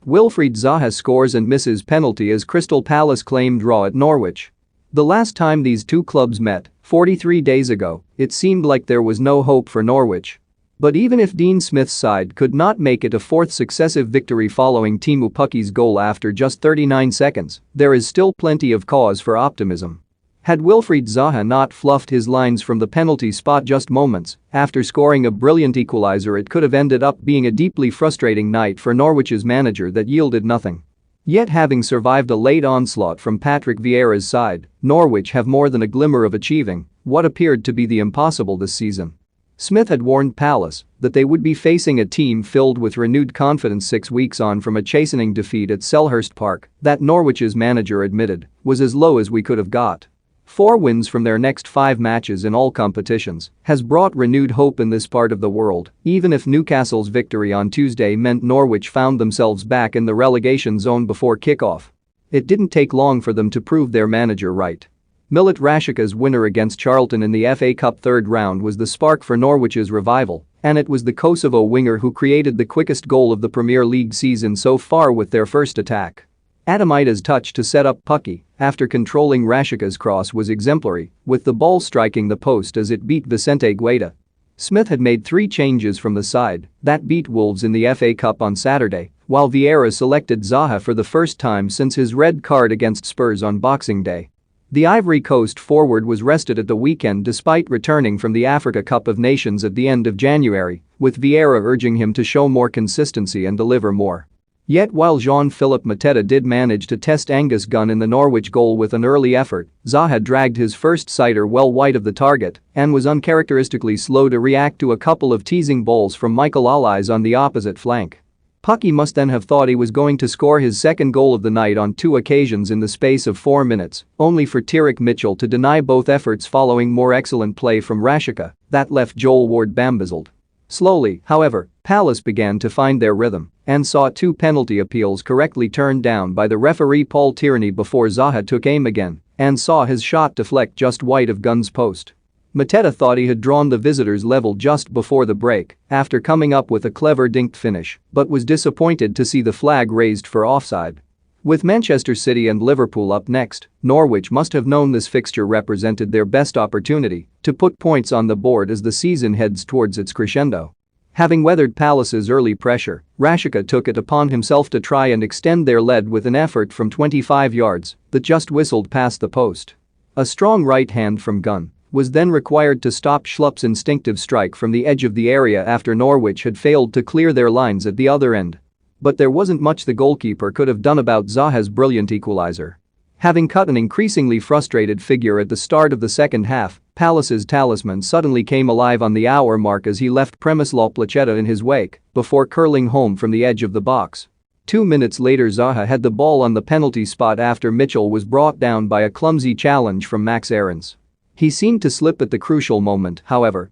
Wilfried Zaha scores and misses penalty as Crystal Palace claim draw at Norwich. The last time these two clubs met, 43 days ago, it seemed like there was no hope for Norwich. But even if Dean Smith's side could not make it a fourth successive victory following Teemu Pukki's goal after just 39 seconds, there is still plenty of cause for optimism. Had Wilfried Zaha not fluffed his lines from the penalty spot just moments after scoring a brilliant equalizer, it could have ended up being a deeply frustrating night for Norwich's manager that yielded nothing. Yet having survived a late onslaught from Patrick Vieira's side, Norwich have more than a glimmer of achieving what appeared to be the impossible this season. Smith had warned Palace that they would be facing a team filled with renewed confidence 6 weeks on from a chastening defeat at Selhurst Park that Norwich's manager admitted was as low as we could have got. 4 wins from their next 5 matches in all competitions has brought renewed hope in this part of the world, even if Newcastle's victory on Tuesday meant Norwich found themselves back in the relegation zone before kickoff. It didn't take long for them to prove their manager right. Milot Rashica's winner against Charlton in the FA Cup third round was the spark for Norwich's revival, and it was the Kosovo winger who created the quickest goal of the Premier League season so far with their first attack. Adamaita's touch to set up Pukki after controlling Rashica's cross was exemplary, with the ball striking the post as it beat Vicente Guaita. Smith had made 3 changes from the side that beat Wolves in the FA Cup on Saturday, while Vieira selected Zaha for the first time since his red card against Spurs on Boxing Day. The Ivory Coast forward was rested at the weekend despite returning from the Africa Cup of Nations at the end of January, with Vieira urging him to show more consistency and deliver more. Yet while Jean-Philippe Mateta did manage to test Angus Gunn in the Norwich goal with an early effort, Zaha dragged his first sighter well wide of the target and was uncharacteristically slow to react to a couple of teasing balls from Michael Allies on the opposite flank. Pukki must then have thought he was going to score his second goal of the night on 2 occasions in the space of 4 minutes, only for Tyrick Mitchell to deny both efforts following more excellent play from Rashica that left Joel Ward bamboozled. Slowly, however, Palace began to find their rhythm and saw 2 penalty appeals correctly turned down by the referee Paul Tierney before Zaha took aim again and saw his shot deflect just wide of Gunn's post. Mateta thought he had drawn the visitors level just before the break after coming up with a clever dinked finish but was disappointed to see the flag raised for offside. With Manchester City and Liverpool up next, Norwich must have known this fixture represented their best opportunity to put points on the board as the season heads towards its crescendo. Having weathered Palace's early pressure, Rashica took it upon himself to try and extend their lead with an effort from 25 yards that just whistled past the post. A strong right hand from Gunn was then required to stop Schlupp's instinctive strike from the edge of the area after Norwich had failed to clear their lines at the other end. But there wasn't much the goalkeeper could have done about Zaha's brilliant equalizer. Having cut an increasingly frustrated figure at the start of the second half, Palace's talisman suddenly came alive on the hour mark as he left Przemysław Placheta in his wake before curling home from the edge of the box. 2 minutes later, Zaha had the ball on the penalty spot after Mitchell was brought down by a clumsy challenge from Max Aarons. He seemed to slip at the crucial moment, however,